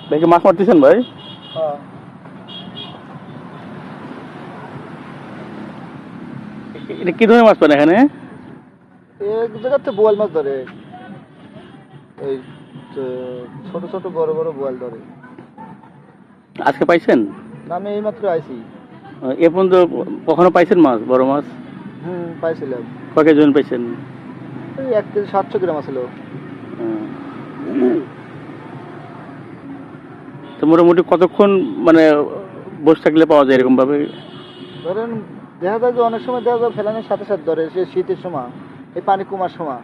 ভাই কি মাছ মারতেছেন ভাই? হ্যাঁ। এটা কি ধরনের মাছ পান এখানে? এক জায়গাতে বোয়াল মাছ ধরে, ওই ছোট ছোট বড় বড় বোয়াল ধরে। আজকে পাইছেন? না, আমি এইমাত্র আইছি। এ পর্যন্ত কখনো পাইছেন মাছ, বড় মাছ? পাইছিলাম। কয় কেজি ওজন পাইছেন? ওই 1 কেজি 700 গ্রাম আছিল। তো মোটামুটি কতক্ষণ মানে বসে থাকলে পাওয়া যায় এরকম ভাবে? ধরেন দেখা যায় যে অনেক সময় দেখা যায় ফেলানোর সাথে সাথে ধরে, সে শীতের সময়, এই পানি কমার সময়।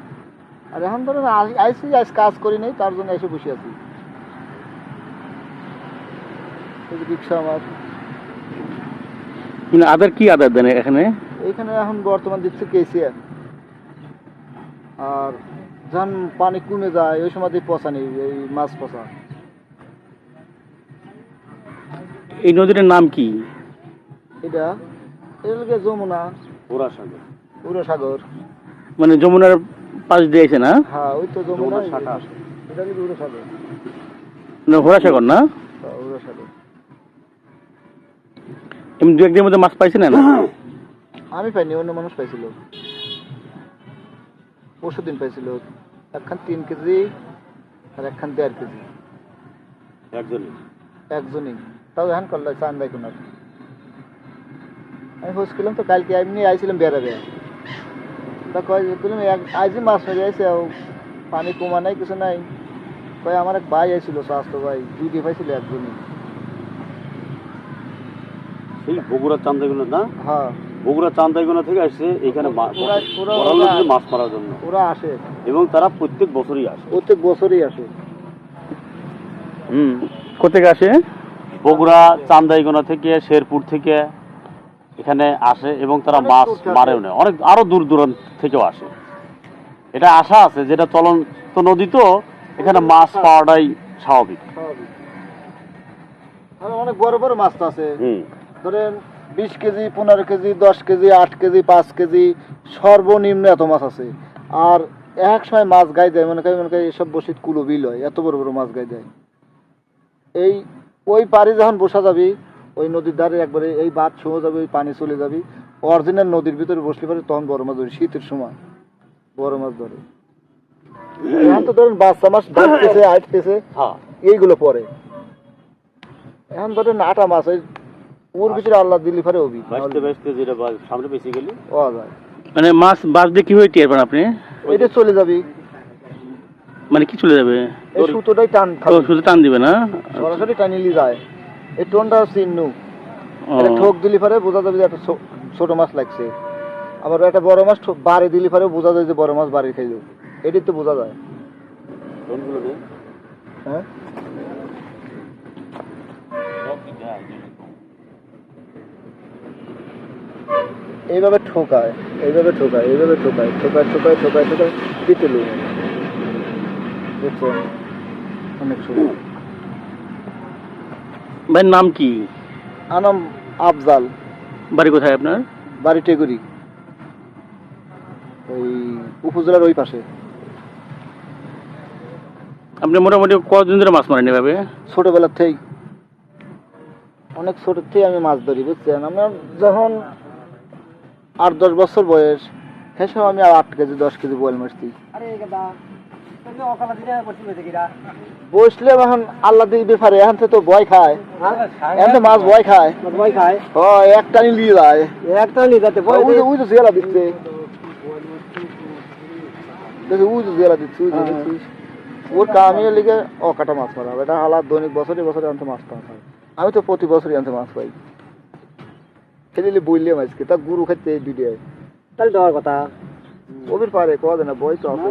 আর এখন ধরেন আইসি, আজ কাজ করি নাই, তার জন্য এসে বসে আছি। এই যে রিক্সা আমার মানে আদার কি আদার দেন এখানে? এইখানে এখন বর্তমান দিচ্ছে কেসিআর। আর যখন পানি কমে যায় ওই সময় দিয়ে পচা নেই, এই মাছ পচা। এই নদীটার নাম কি? এটা এলাকে যমুনা, পুরো সাগর। মানে যমুনার পাশ দিয়েছে না? হ্যাঁ, ওই তো যমুনা শাখা। এটা কি পুরো সাগর? না, হোরাসাগর না? পুরো সাগর। এমনি দু একদিনের মধ্যে মাছ পাইছেন না? আমি পাইনি, অন্য মানুষ পাইছিল। পরশু দিন পাইছিল, একখান 3 কেজি আর একখান 1.5 কেজি। একজনই, তাও এখন করলে চান দেয় কোন। আমি বসছিলাম তো কালকে, এমনি আইছিলাম বেড়াবে। তা কয় বললাম আইজি মাছ মেরে আইসে, পানি কমা নাই, কিছু নাই। কয় আমার এক ভাই আইছিল, স্বাস্থ্য ভাই, 2টি পাইছিল একজনই। এই বগুড়া চান্দাইগুনা না? হ্যাঁ, বগুড়া চান্দাইগুনা থেকে আসছে এখানে মাছ মারার জন্য। ওরা আসে এবং তারা প্রত্যেক বছরই আসে। আসে। কোথেকে আসে? বগুড়া চান্দাইগুনা থেকে, শেরপুর থেকে এখানে আসে এবং তারা মাছ মারেও নেয়। অনেক আরো দূর দূরান্ত থেকেও আসে। এটা আশা আছে, যেটা চলন্ত নদী, তো এখানে মাছ পাওয়াটাই স্বাভাবিক। অনেক বড় বড় মাছ তো আছে। ধরেন 20 KG, 15 KG, 10 KG, 8 KG, 5 KG, সর্বনিম্ন এত মাছ আছে। আর এক সময় মাছ গাই দেয়, মনে করি এসব বসে কুলো বিল হয়, এত বড় বড় মাছ গাই দেয়। এই ওই পাড়ে যখন বসা যাবি, ওই নদীর ধারে একবারে এই বাঁধ ছুঁয়ে যাবে, ওই পানি চলে যাবি, অরিজিনাল নদীর ভিতরে বসলে পারে, তখন বড় মাছ ধরে। শীতের সময় বড় মাছ ধরে। এখন তো ধরেন বাচ্চা মাছ ধরতেছে, আটতেছে, এইগুলো পরে। এখন ধরেন আটা মাছ, ওর ভিতরে আল্লাহ দিল্লি ফারে অভি যেটা সামনে বেশি গেলে পাওয়া যায়। মানে মাছ বাস দিয়ে কি হয়ে টের পান আপনি? এটা চলে যাবি, মানে কি চলে যাবে? এই সুতোটাই টান, শুধু টান দিবে না? সরাসরি টানিলি যায়। এই টোনটা চিহ্নু, ঠোক দিলি ফারে বোঝা যাবে যে একটা ছোট মাছ লাগছে। আবার একটা বড় মাছ বাড়ি দিলি ফারে বোঝা যায় যে বড় মাছ বাড়ি খাইল। এটাই তো বোঝা যায়। হ্যাঁ, এইভাবে ঠোকায়, এইভাবে ঠোকায়, এইভাবে ঠোকায়, ঠোকায় ঠোকায় ঠোকায় ঠোকায় দিতে লো। বুঝছেন? অনেক সময়। ভাইয়ের নাম কি? আনাম আফজাল। বাড়ি কোথায় আপনার? বাড়ি টেগুরি, ওই উপজেলার ওই পাশে। আপনি মোটামুটি কতদিন ধরে মাছ মারেন এভাবে? ছোটবেলার থেকেই, অনেক ছোট থেকে আমি মাছ ধরি, বুঝছেন? আমার যখন 8-10 বছর বয়স, সে সময় আমি 8 কেজি 10 কেজি বোয়াল মারছি। বসলে এখন আল্লাহ দিবে পারে, এখন তো ভয় খায়, এখন তো মাছ ভয় খায়। একটা নিয়ে যায়, ওই তো জেলা দিচ্ছে, দেখি ওই তো জেলা দিচ্ছে, ওর কামের লিগে কাটা মাছ মারা। এটা হালাত দৈনিক বছরে বছরে আনতে মাছ পাওয়া হয়। আমি তো প্রতি বছরই আনতে মাছ পাই। খেলে বললে মাছকে তা গুরু খাইতে দুইটা তাহলে দেওয়ার কথা ওদের পারে কওয়া যায় না, বই তো আছে।